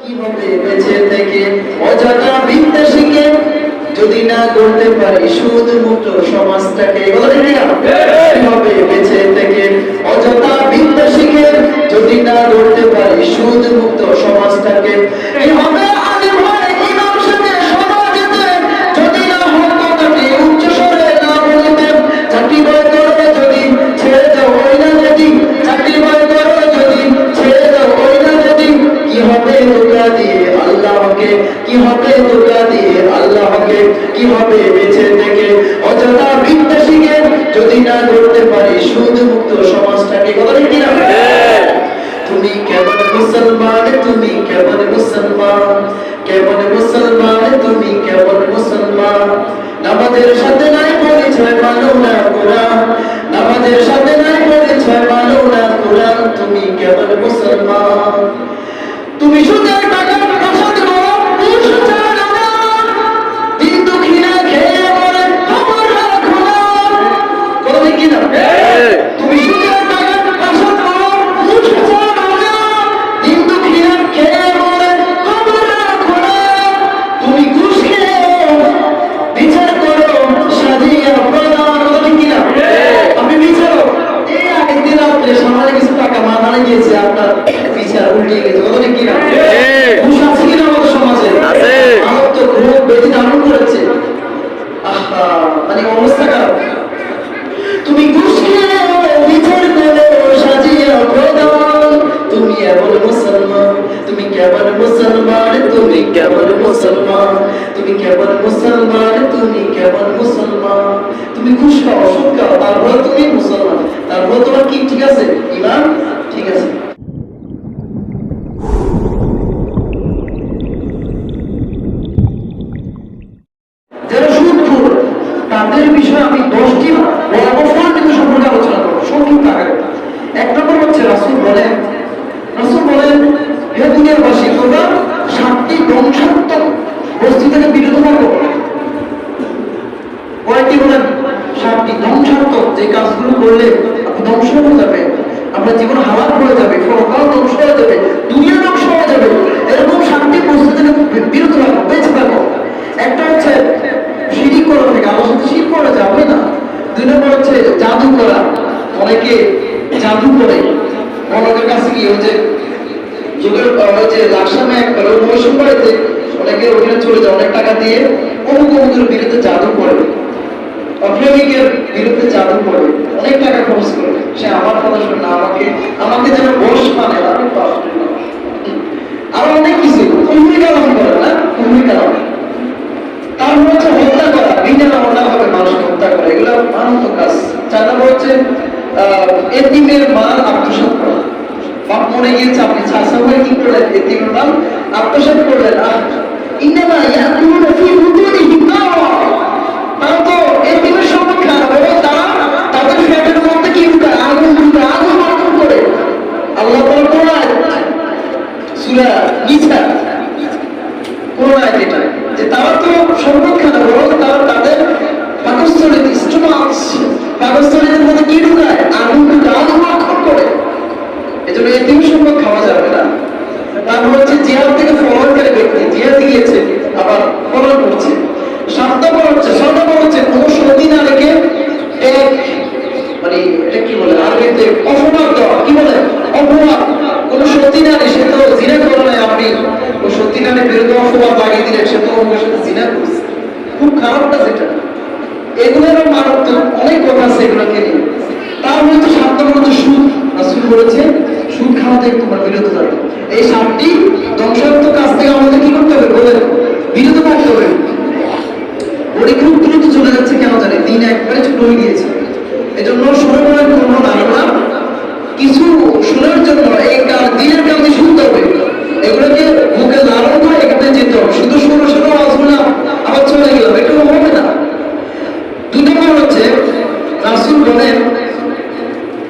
কিভাবে বেঁচে থেকে অযথা বিদ্যা শিখে যদি না করতে পারি সুদ মুক্ত সমাজটাকে, কিভাবে বেঁচে থেকে অযথা বিদ্যা শিখে যদি না করতে পারি সুদ মুক্ত সমাজটাকে, কিভাবে আলিম হয়ে ইমাম সাথে সমাজেতে যদি না হয় কথাটি উচ্চ স্বরে না বলিতে, চাকরি বয় করে যদি ছেড়ে দাও ওই না যদি, চাকরি বয় করে যদি ছেড়ে দাও ওই না যদি, কি হবে ধোঁকা দিয়ে আল্লাহকে, কি হবে ধোঁকা দিয়ে আল্লাহকে, কি হবে বেঁচে থেকে অযথা বিদ্যা শিখে যদি না করতে পারি সুদ মুক্ত সমাজটাকে, বলেন কিনা? তুমি কেমন মুসলমান, তুমি কেমন মুসলমান, কেমন মুসলমান, তুমি কেমন মুসলমান, নামাজের সাথে নাই পরিচয় মানো না কোরআন, নামাজের সাথে নাই পরিচয় মানো না কোরআন, তুমি কেমন মুসলমান, তুমি সুদের টাকা প্রসাদ করো দিন দুঃখীরা খেয়ে মরে খবর রাখো না, বলেন কিনা? তুমি সুদের টাকা প্রসাদ করো দিন দুঃখীরা খেয়ে মরে খবর রাখো না, তুমি ঘুষ খেয়ে বিচার করো সাজিয়া প্রদান, বলেন কিনা? আপনি বিচারো এই আগের দিন আপনি সামনে কিছু টাকা মাথায় গিয়েছে, আপনার বিচার উল্টে গেছে, বলেন কিনা? ঘুষ আছে কিনা আমাদের সমাজে? আমার তো ঘুষ বেশি দারুণ করেছে, আহা মানে অবস্থা খারাপ। তুমি ঘুষ খেয়ে বিচার করো সাজিয়া প্রদান, তুমি এমন মুসলমান, তুমি কেমন মুসলমান, তুমি কেমন মুসলমান, তুমি কেমন মুসলমান, তুমি কেমন মুসলমান, তুমি ঘুষ খাও সুদ খাও তারপরে তুমি মুসলমান, তারপরে তোমার কি ঠিক আছে? ঈমান ঠিক আছে। যারা সুদখোর তাদের বিষয়ে আমি 10টি অবস্থান কিন্তু সম্পর্কে আলোচনা করবো সংক্ষিপ্ত আকারে। এক নম্বর হচ্ছে রাসূল বলেন হে দুনিয়াবাসী, তোমরা 7টি ধ্বংসাত্মক বস্তু থেকে বিরত থাকো। কয়টি বলেন? 7টি ধ্বংসাত্মক, যে কাজগুলো করলে আপনি ধ্বংস হয়ে যাবে, আপনার জীবন হালাল হয়ে যাবে, পরকাল ধ্বংস হয়ে যাবে, দুনিয়া ধ্বংস হয়ে যাবে, এরকম 7টি বস্তু থেকে বিরত থাকো, বেঁচে থাকো। একটা হচ্ছে শিরিক করা থেকে, আল্লাহর সাথে শিরক করা যাবে না। 2 নম্বর হচ্ছে জাদু করা, অনেকে জাদু করে অনেকের কাছে গিয়ে ওই যে লাকসামে একবার মৌসুম বাড়িতে অনেকে ওখানে চলে যায়, অনেক টাকা দিয়ে অমুকের বিরুদ্ধে জাদু করে, প্রেমিকের বিরুদ্ধে জাদু করে, অনেক টাকা খরচ করে, সে আমার কথা শুনে না, আমাকে যেন বস মানে আরো অনেক কিছু কুহুরি কালাম করে না, কুহুরি কালাম। তারপর হচ্ছে হত্যা করা, বিনা ভাবে মানুষকে হত্যা করা, এগুলো মারাত্মক কাজ। 4 নম্বর হচ্ছে এতিমের মাল আত্মসাৎ করা, বাপ মরে গিয়েছে, আপনি চাষা হয়ে কি করলেন? এতিমের মাল আত্মসাৎ করলেন। ইন্নামা ইয়াকুলুনা ফি বুতুনিহিম নারা, তারা তো এতিমের সম্পদ খায় এবং তারা তাদের পেটের মধ্যে কি ঢুকায়? আগুন ঢুকায়, আগুন করে। আল্লাহ বলেন কোরআন সূরা নিসা, কোরআন এটা যে তারা তো সম্পদ খায় না, বরং তারা তাদের পাকস্থলীতে পাকস্থলীদের মধ্যে কি ঢুকায়? আগুন ঢুকায়, আগুন লক্ষণ করে। এজন্য এতিম সম্পদ খাওয়া যাবে না। তারপর হচ্ছে জিহাদ থেকে ফলনকারী ব্যক্তি, জিহাদে গিয়েছে আবার ফলন করছে। 7 নম্বর হচ্ছে কোন সতী নারীকে মানে এটা কি বলে আরবিতে অপবাদ দেওয়া, কি বলে অপবাদ। কোন সতী নারী, সে তো জিনা করে নাই, আপনি ওই সতী নারীর বিরুদ্ধে অপবাদ লাগিয়ে দিলেন, সে তো ওর সাথে জিনা করছে, খুব খারাপ কাজ এটা। এগুলোর মারাত্মক অনেক কথা আছে এগুলোকে নিয়ে। তার মধ্যে 7 নম্বর হচ্ছে সুদ। রাসূল বলেছে সুদ খাওয়া থেকে তোমরা বিরত থাকো। এই 7টি ধ্বংসাত্মক কাজ থেকে আমাদের কি করতে হবে? বলেন, বিরত থাকতে হবে। ওটি খুব দ্রুত চলে যাচ্ছে, কেন জানি দিন একবারে ছোট হয়ে গিয়েছে। এজন্য সময় করবো না, আমরা কিছু শোনার জন্য এই দিনের কাজে শুনতে হবে, এগুলোকে বুকে ধারণ করে এখানে যেতে হবে। শুধু শোনো আসবো না আবার চলে গেলাম, এটা হবে না। 2 নম্বর হচ্ছে রাসূল বলেন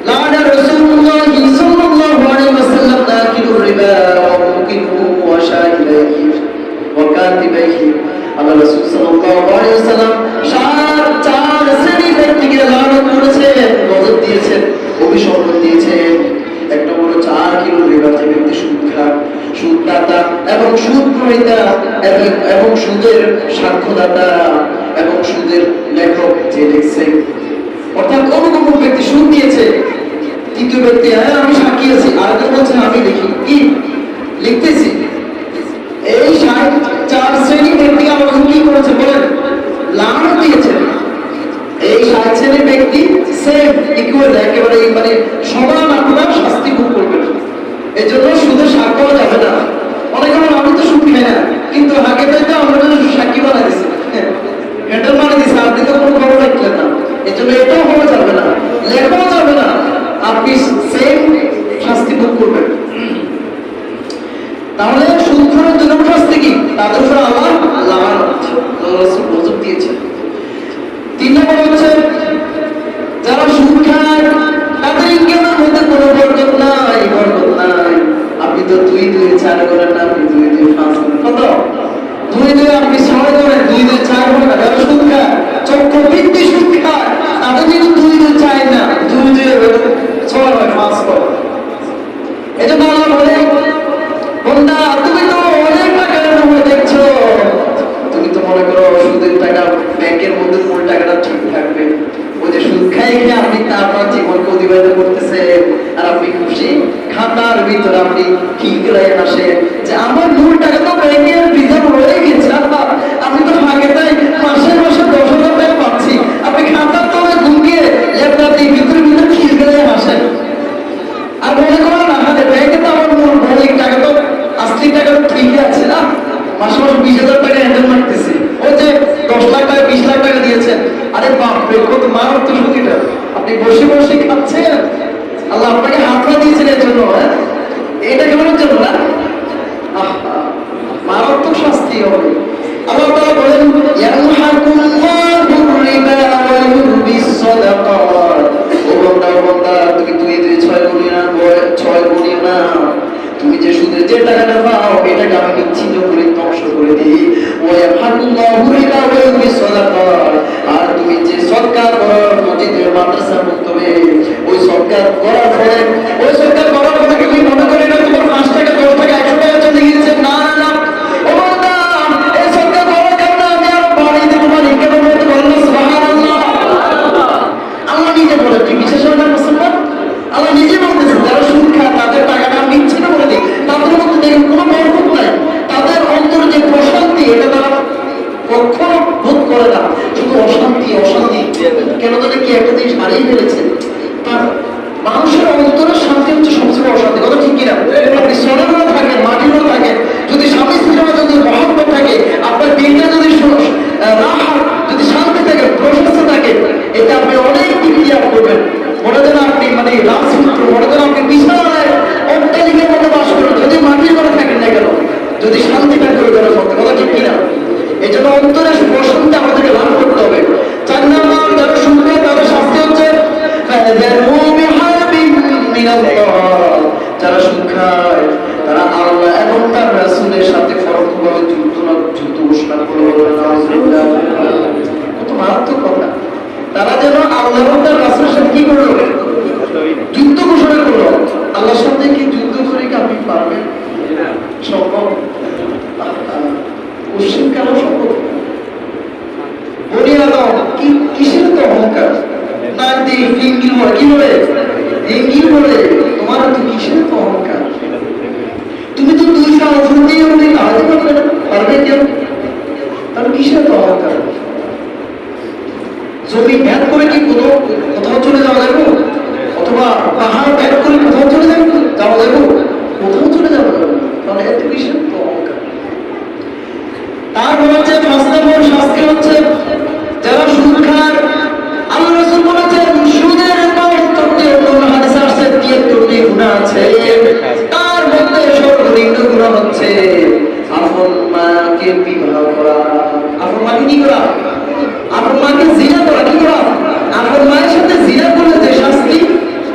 লানা রাসূলুল্লাহি সাল্লাল্লাহু আলাইহি ওয়াসাল্লাম নাকিলুর রিবা ওয়া মুকিলুহু ওয়া শাহিদাইহি ওয়া কাতিবাইহি। আল্লাহ রাসূল সাল্লাল্লাহু আলাইহি ওয়াসাল্লাম 4 শ্রেণীর ব্যক্তিকে লানত করেছেন, গজব দিয়েছেন, অভিশাপ দিয়েছেন। 1 নম্বর হচ্ছে 4 কিলো রিবা, যে ব্যক্তি সুদ খায়, সুদ দাতা এবং সুদ গ্রহীতা এবং সুদের সাক্ষ্যদাতা এবং সুদের লেখক যে লিখছে, অর্থাৎ কোন ব্যক্তি সুদ দিয়েছে, তৃতীয় ব্যক্তি হ্যাঁ আমি সাক্ষী আছি, আরেকজন বলছে আমি লিখি কি লিখতেছি। এই 4 শ্রেণী ব্যক্তি আমার কি করেছে বলেন? লানত দিয়েছে। এই 60 শ্রেণীর ব্যক্তি সেম ইকুয়াল একেবারে মানে সমান আপনার শাস্তি ভোগ করবেন। এই জন্য সুদের সাক্ষ্য যাবে না। অনেকে বলে আমি তো সুদ খাই না, কিন্তু আগে তো আমরা সাক্ষী বানাই দিচ্ছি, হেডার বানিয়ে দিচ্ছে, আপনি তো কোনো খবর রাখলেন না। এই জন্য এটাও হওয়া যাবে না, লেখাও যাবে না, আপনি সেম শাস্তি ভোগ করবেন। তাহলে সুদখোরের 2 নম্বর শাস্তি কি? তাদের উপর আল্লাহ লানত গজব দিয়েছে। 3 নম্বর হচ্ছে যারা সুদ খায় তাদের ইনকামের মধ্যে কোনো বরকত নাই, বরকত নাই। আপনি তো 2 2 4 করেন না, আপনি 2 2 5 করেন, কত 2 2 আপনি 6 করেন, 2 2 4 করেন না। যারা সুদ খায়, চক্রবৃদ্ধি সুদ খায়, তাদের কিন্তু 2 2 চায় না, 2 2 6 হয় 5 করে। এজন্য আল্লাহ বলে বন্দা তুমি তো অনেক টাকার মধ্যে দেখছো, তুমি তো মনে করো সুদের টাকা ব্যাংকের মধ্যে মূল টাকাটা ঠিক থাকবে, ওই যে সুদ খাই খেয়ে আপনি আপনার জীবনকে অতিবাহিত করতেছেন আর আপনি খুশি। খাতার ভিতরে আপনি কি করে আসে যে আমার মূল টাকা তো ব্যাংকের রিজার্ভ রয়ে গেছে, আপনি তো ফাঁকে তাই মাসে মাসে 10,000 টাকা পাচ্ছি, আপনি খাতার তলে ঘুমিয়ে ল্যাপটপ দিয়ে ভিতরে কি করে আসেন। আর মনে করো না হ্যাঁ ব্যাংকে তো আমার মূল মৌলিক টাকা তো আসলি টাকা তো ঠিক আছে না, মাসে মাসে 20,000 টাকা হ্যান্ডেল মারতেছি, ওই যে 10 লাখ টাকা 20 লাখ টাকা দিয়েছেন, আরে বাপরে কত মারাত্মক সুদিটা, আপনি বসে বসে খাচ্ছেন, আল্লাহ আপনাকে হাতটা দিয়েছেন এর জন্য, হ্যাঁ এটা কেমন জন্য না, মারাত্মক শাস্তি হবে। আল্লাহ তাআলা বলেন ইয়ামহাকুল্লাহু রিবা ওয়া ইউরবিস সাদাকাত, ও বান্দা তুমি 2 2 6 গুণি না, 6 গুণি না, তুমি যে সুদের যে টাকাটা পাও এটাকে আমি বিচ্ছিন্ন করে ধ্বংস করে দিই। ওয়া ইয়ামহাকুল্লাহু রিবা ওয়া ইউরবিস সাদাকাত, আর তুমি যে সদকা করো, মসজিদের মাদ্রাসার মাধ্যমে ওই সদকা করার পরে, ওই সদকা করার পরে তুমি মনে করে না তোমার 5 টাকা 10 টাকা 100 টাকা চলে গিয়েছে, না না না, ও বান্দা এই সদকা করার কারণে আমি আরো বাড়িয়ে দেব, তোমার ইনকামের মধ্যে বললো সুবহানাল্লাহ। আল্লাহ নিজে বলে, তুই বিশেষ না মুসলমান, আল্লাহ নিজে বলতেছেন যারা সুদ খায় তাদের টাকাটা আমি বিচ্ছিন্ন করে দিই, তাদের মধ্যে দেখুন কোনো বরকত নাই, তাদের অন্তর যে প্রশান্তি এটা তারা কখনো বোধ করে না, শুধু অশান্তি অশান্তি। কেন তাহলে কি একটা জিনিস হারিয়ে ফেলেছে, তার মানুষের অন্তরের শান্তি হচ্ছে সবচেয়ে অশান্তি, কথা ঠিক কিনা? আপনি সোনারও থাকেন, মাটিরও থাকেন, যদি স্বামী স্ত্রীর যদি মহব্বত থাকে, আপনার দিনটা যদি রাহাত, যদি শান্তি থাকে, প্রশস্ত থাকে, এটা আপনি অনেক দিক দিয়ে করবেন। মনে যেন আপনি মানে রাজপুত্র, মনে যেন আপনি বিশাল অট্টালিকার মধ্যে বাস করেন, যদি মাটির ঘরে থাকেন না কেন, যদি শান্তিটা করে দেওয়া সত্য, কথা ঠিক কিনা? এই জন্য অন্তরের প্রশান্তি আমাদেরকে লাভ করতে হবে। 4 নম্বর যারা শুনবে তাদের শাস্তি হচ্ছে যারা সুদ খায় তারা আল্লাহ এবং তার রাসূলের সাথে পরোক্ষভাবে যুদ্ধ ঘোষণা করলো। কত মারাত্মক কথা, তারা যেন আল্লাহ এবং তার রাসূলের সাথে কি করলো? যুদ্ধ ঘোষণা করলো। আল্লাহর সাথে কি যুদ্ধ করে কি আপনি পারবেন? সম্ভব? কোশ্চেন কেন সম্ভব? বনি আদম কিসের তো অহংকার, নাক দিয়ে ফিঙ্গির বলে, কি বলে ফিঙ্গির বলে, তোমার তো কিসের তো অহংকার, তুমি তো 200 অফুর দিয়ে উনি দাঁড়াতে পারবে না, পারবে কেউ, তার কিসের তো অহংকার? জমি ভ্যাট করে কি কোথাও চলে যাওয়া যাবো, অথবা পাহাড় ভ্যাট করে কোথাও চলে যাবো, কোথাও চলে যাবো, তাহলে এত কিসের তো অহংকার? তারপর হচ্ছে 5 নম্বর শাস্তি হচ্ছে যারা সুদ খায়। আল্লাহ রাসূল বলেছেন সুদের 72টি হাদিসে আসছে 73টি গুনাহ আছে, তার মধ্যে সর্বনিম্ন গুনাহ হচ্ছে আপন মাকে বিবাহ করা। আপন মাকে কি করা? আপন মাকে জিনা করা। কি করা? আপন মায়ের সাথে জিনা করলে যে শাস্তি,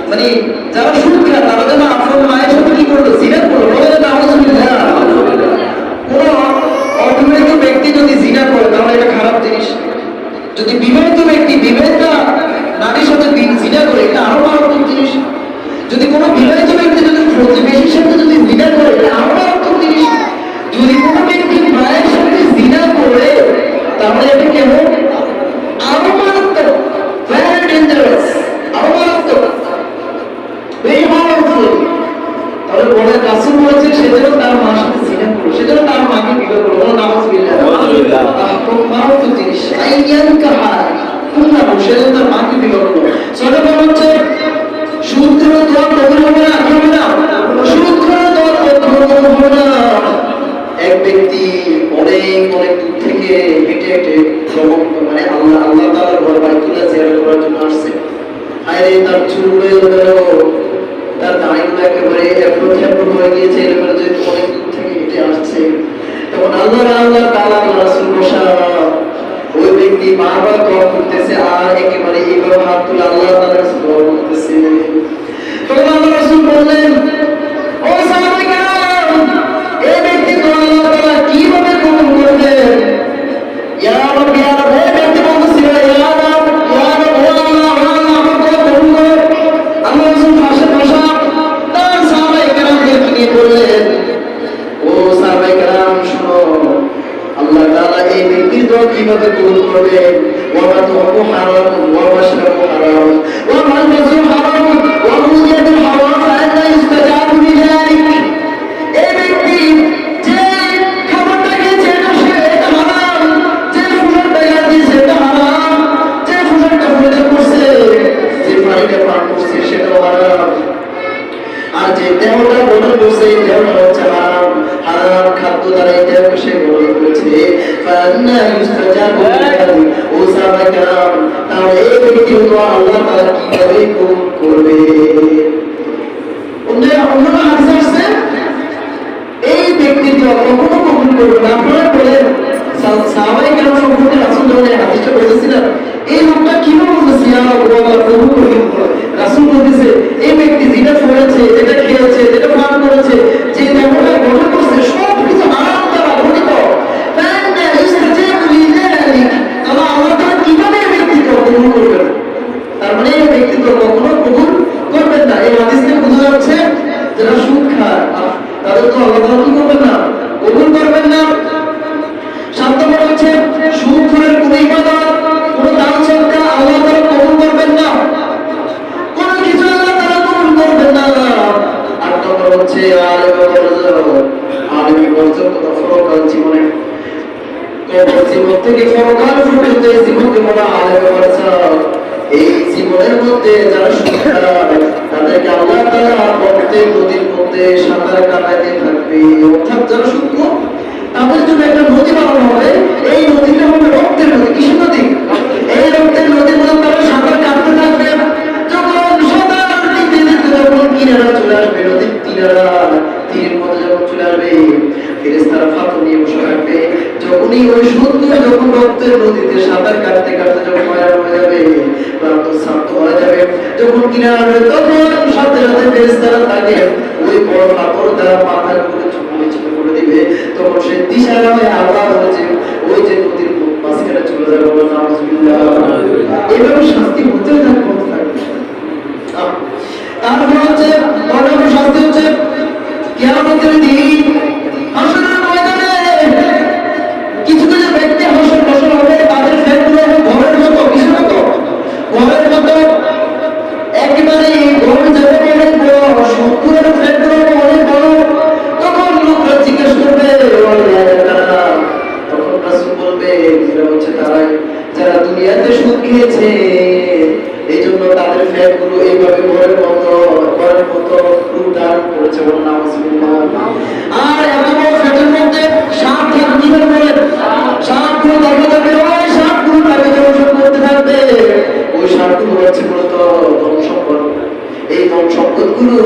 মানে যারা সুদ খায় তারা যেন আপন মায়ের সাথে কি করলো? জিনা করলো। বলে না আউযুবিল্লাহ। কোন অবিবাহিত ব্যক্তি যদি জিনা করে তাহলে এটা খারাপ জিনিস, যদি বিবাহিত ব্যক্তি বিবাহিতা নারীর সাথে জিনা করে এটা আরো মারাত্মক জিনিস, যদি কোনো বিবাহিত ব্যক্তি যদি প্রতিবেশীর সাথে যদি জিনা করে এটা আরো মারাত্মক জিনিস। এক ব্যক্তি অনেক অনেক দূর থেকে হেঁটে হেঁটে ভ্রমণ মানে আল্লাহ তাআলার ঘর বাইতুল্লাহ জিয়ারত করার জন্য আসছে। আরে তার চুলগুলো এলোমেলো, তার দাড়িগুলো একেবারে এপ্রো হয়ে গিয়েছে, এলোমেলো, যেহেতু অনেক দূর থেকে হেঁটে আসছে। তখন আল্লাহ তাআলা রাসূল বসা, ওই ব্যক্তি বারবার দোয়া করতেছে আর একেবারে এইভাবে হাত তুলে আল্লাহ তাআলার কাছে দোয়া করতেছে। তখন আল্লাহ রাসূল বললেন, ও সাহাবায়ে কেরাম, এই ব্যক্তি তো আল্লাহ তাআলা কিভাবে কবুল করবেন? ইয়া রাব্বি ইয়া রাব্বি, এই ব্যক্তি বলতেছিল, ইয়া রাব্বি ইয়া রাব্বি, ও আল্লাহ আমার দোয়া কবুল করুন। আল্লাহ রাসূল পাশে বসা তার সাহাবায়ে কেরামদেরকে নিয়ে বললেন, ও সাহাবায়ে কেরাম শুনো, আল্লাহ তাআলা এই ব্যক্তির দোয়া কিভাবে কবুল করবেন? ওয়া মাতুহু হারাম ওয়া মাশরাবু হারাম ওয়া মালবাসু হারাম ওয়া গুযিয়া বিল হারাম ফাআন্না ইস্তাজাবু লিযালিক। এই ব্যক্তি যে খাবারটা খেয়েছে এটা হারাম, যে ফুলটা দিয়েছে এটা হারাম, যে ফুলটা ফুলে করছে, যে পানিটা পান করছে সেটাও হারাম, আর যে দেহটা গ্রহণ করছে এই দেহটা হচ্ছে হারাম, হারাম খাদ্য দ্বারা এই দেহকে সে গ্রহণ করেছে। ফাআন্না ইস্তাজাবু লিযালিক। ও সাহাবায়ে কেরাম, তাহলে এই ব্যক্তির দোয়া আল্লাহ তাআলা কিভাবে কবুল করবে? অন্য হাদিসে আসছে এই ব্যক্তির দোয়া কখনো কবুল করবে না। আপনারা বলেন সাহাবায়ে কেরাম সম্পর্কে রাসূল যখন এই হাদিসটা বলেছিলেন, এই লোকটা কিভাবে বলতেছে ইয়া আল্লাহ কবুল করবে? রাসূল বলতেছে এই ব্যক্তি যেটা করেছে, যেটা খেয়েছে, যেটা পান করেছে, যে দেহটা গ্রহণ করছে সবকিছু হারাম দ্বারা গঠিত। ফাআন্না ইস্তাজাবু লিযালিক। আল্লাহ তাআলা কিভাবে এই ব্যক্তিকে কবুল করবেন? তার মানে এই ব্যক্তি তো কখনো কবুল করবেন না। এই হাদিস থেকে বোঝা যাচ্ছে যারা সুদ খায় তাদের তো আল্লাহ তাআলা কি করবেন না? কবুল করবেন না। 7 নম্বর হচ্ছে সুদখোরের কোনো ইবাদত, কোনো দান সদকা আল্লাহ তাআলা কবুল করবেন না, কোনো কিছু আল্লাহ তাআলা কবুল করবেন না। 8 নম্বর হচ্ছে আলেমী বর্জন তথা পরকাল জীবনে, কবর জীবন থেকে পরকাল পর্যন্ত এই জীবনকে বলা আলেমী বর্জন। এই জীবনের মধ্যে যারা সুদ খায় তাদেরকে আল্লাহ তাআলা প্রত্যেক নদীর মধ্যে সাঁতার কাটাতে থাকবে। অর্থাৎ যারা সুদ তাদের জন্য একটা নদী বানানো হবে, এই নদীটা হবে রক্তের নদী। কিসের নদী? এই রক্তের নদীর মধ্যে তারা সাঁতার কাটতে থাকবে। যখন সাঁতার দিতে দিতে যখন কিনারা চলে আসবে, নদীর কিনারা তীরের মধ্যে যখন চলে আসবে, ফেরেশতারা ফাতর নিয়ে বসে থাকবে। যখনই ওই সুন্দর যখন রক্তের নদীতে সাঁতার কাটতে কাটতে যখন হয়রান হয়ে যাবে, ক্লান্ত শ্রান্ত হয়ে যাবে, যখন কিনারা আসবে তখন সাথে সাথে ফেরেশতারা তাকে ওই বড় পাথর দ্বারা মাথার উপরে চুপে করে দিবে। তখন সে দিশারা হয়ে আবার হচ্ছে ওই যে নদীর মাঝখানে চলে যাবে। এইভাবে শাস্তি হতে থাকবে। তারপর হচ্ছে শাস্তি হচ্ছে কিয়ামতের দিন হাসরের ময়দানে কিছু কিছু ব্যক্তি হাসর বসর হবে, তাদের ফেরগুলো ঘরের মতো, কিসের মতো? ঘরের মতো, একেবারে ঘরে যাবে অনেক বড়, শত্রুর ফেরগুলো অনেক বড়। তখন লোকরা জিজ্ঞেস করবে, তখন রাসূল বলবে এরা হচ্ছে তারাই যারা দুনিয়াতে সুদ খেয়েছে, এই জন্য তাদের ফেরগুলো এইভাবে ঘরের মতো রূপ ধারণ করেছে। আর এত বড় ফেটের মধ্যে সাপ কিভাবে বলেন? সাপগুলো দাঁড়িয়ে যাবে, ওই সাপগুলো তাকে দংশন করতে থাকবে। ওই সাপগুলো হচ্ছে মূলত ধন সম্পদ। এই ধন সম্পদগুলো,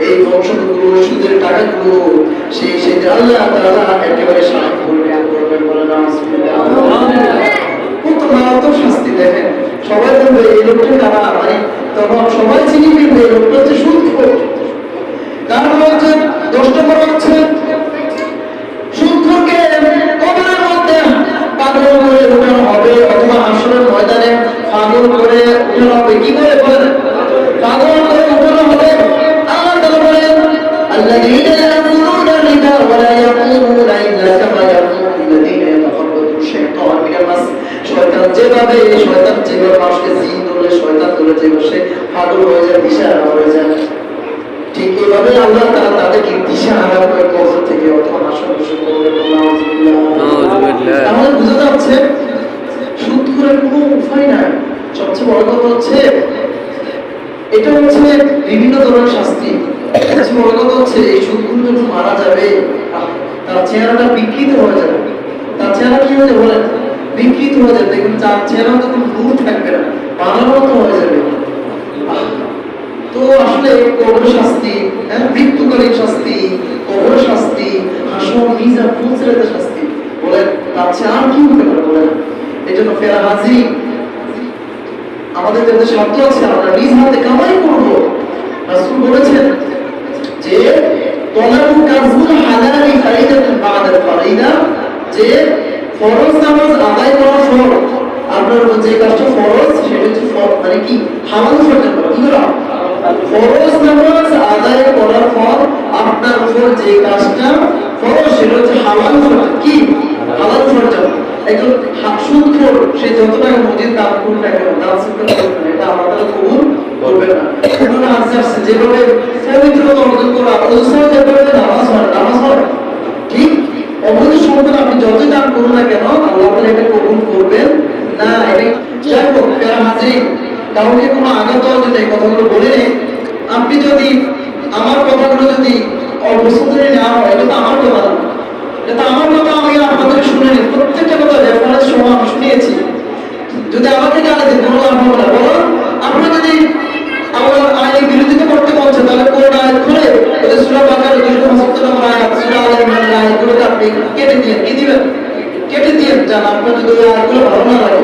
এই ধন সম্পদগুলো, সুদের টাকাগুলো সেদিন আল্লাহ তাআলা একেবারে সাপ করবেন। বলেন কত মারাত্মক শাস্তি! দেখেন, সবাই বলবে এই লোকটা কারা, মানে তখন সবাই চিনি ফেলবে এই লোকটা হচ্ছে সুদখোর। তারপর হচ্ছে 10 নম্বর হচ্ছে সুদখোরকে কবরের মধ্যে পাগল করে উঠানো হবে, অথবা হাসরের ময়দানে পাগল করে উঠানো হবে। কি করে বলেন? পাগল করে উঠানো হবে। আল্লাহ তাআলা বলেন, আল্লাযীনা ইয়াকুলুনা রিবা ওয়া লা ইয়াকুলুনা ইল্লা কামা ইয়াকুলু আল্লাযীনা ইয়াতাখাব্বাতু শাইতানু মিনাল মাস। শয়তান যেভাবে মানুষকে জিন ধরে, শয়তান ধরে যে বসে পাগল হয়ে যায়, দিশাহারা হয়ে যায়, ঠিক এইভাবে আল্লাহ তাআলা তাদেরকে দিশাহারা করে কবর থেকে অথবা হাসর বসর করবে। তাহলে বুঝা যাচ্ছে সুদখোরের কোনো উপায় নাই। সবচেয়ে বড় কথা হচ্ছে এটা হচ্ছে বিভিন্ন ধরনের শাস্তি। সবচেয়ে বড় কথা হচ্ছে এই সুদখোর যখন মারা যাবে, তার চেহারাটা বিকৃত হয়ে যাবে। তার চেহারা কি হয়ে যাবে বলেন? বিকৃত হয়ে যাবে। দেখুন তার চেহারা যখন নূর থাকবে না, বানার মতো হয়ে যাবে। তো আসলে কবর শাস্তি, মৃত্যুকালীন শাস্তি, কবর শাস্তি, হাসর মিজান ফুলসিরাতের শাস্তি, বলেন তার চেয়ে আর কি হতে পারে বলেন? এই জন্য ফেরা হাজির আমাদের যাতে শর্ত আছে আমরা নিজ হাতে কামাই করবো। রাসূল বলেছেন যে তলাবু কাজবুল হালালি ফারিদাতুন বা'দাল ফারিদা, যে ফরজ নামাজ আদায় করার পর আপনার যে কাজটা ফরজ সেটা হচ্ছে মানে কি হালাল উপার্জন করা। কি করা? ফরজ নামাজ আদায় করার পর আপনার উপর যে কাজটা ফরজ সেটা হচ্ছে হালাল উপার্জন। কি হালাল উপার্জন? একজন সুদখোর সে যত টাকা মসজিদ দান করুন না কেন, দান করবে না, এটা আমার দ্বারা কবুল করবে না। কোনো আনসার আছে যেভাবে পবিত্রতা অর্জন করা, ওসব যেভাবে নামাজ হয়, নামাজ হয় ঠিক অবৈধ সম্পদ আপনি যতই দান করুন না কেন আল্লাহ তাআলা এটা কবুল করবেন না। এটা যাই হোক প্যারা হাজির, কাউকে কোনো আঘাত দেওয়ার জন্য এই কথাগুলো বলে নেই। আপনি যদি আমার কথাগুলো যদি অপছন্দ নেওয়া হয়, এটা তো আমার কথা না, এটা আমার কথা। আমি আপনাদের শুনে নিন, প্রত্যেকটা কথা রেফারেন্স সহ আমি শুনিয়েছি। যদি আমাকে গালি দেন কোনো লাভ হবে না। বরং আপনারা যদি আমার আইনের বিরোধিতা করতে বলছেন তাহলে কোন আয়াত খুলে ওদের সূরা বাকারা 275 নম্বর আয়াত, সূরা আল ইমরানের আয়াতগুলোকে আপনি কেটে দিয়েন। কি দিবেন? কেটে দিয়েন। জান আপনার যদি ওই আয়াতগুলো ভালো না লাগে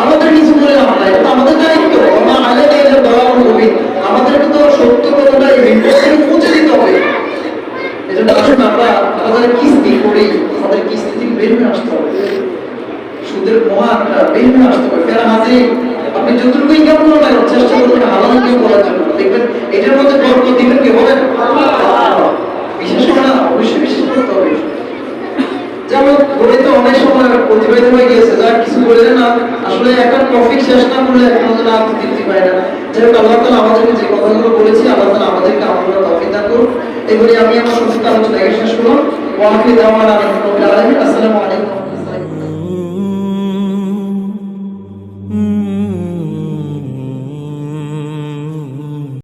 আমাদের কিছু বলে লাভ নাই, এটা আমাদের দায়িত্ব। আমরা আলে এটা দেওয়া হবে, আমাদেরকে তো সত্য কথাটা এই ভিডিও থেকে পৌঁছে দিতে হবে। এজন্য আসুন আমরা আমাদের কিস্তি করি, আমাদের কিস্তি থেকে বের হয়ে আসতে হবে, সুদের মহাটা বের হয়ে আসতে হবে। ফেরা হাজির আপনি যতটুকু ইনকাম করুন না চেষ্টা করবেন হালাল ইনকাম করার জন্য, দেখবেন এটার মধ্যে বরকত দিবেন কে বলেন? বিশেষ করে না, অবশ্যই বিশেষ করতে হবে। যেমন গণিতে অনেক সময় অতিবাহিত হয়ে গিয়েছে, যা কিছু বললেন না, আসলে একটা টপিক শেষ না করলে এখন না তৃপ্তি পায় না। যাই হোক আল্লাহ তাআলা আমাদেরকে যে কথাগুলো বলেছি আল্লাহ তাআলা আমাদেরকে আমল করার তৌফিক দান করুন। এগুলি আমি আমার সংক্ষিপ্ত আলোচনা শেষ করলাম। ওয়া আখিরু দাওয়ানা আলহামদুলিল্লাহি রাব্বিল আলামিন। আসসালামু আলাইকুম।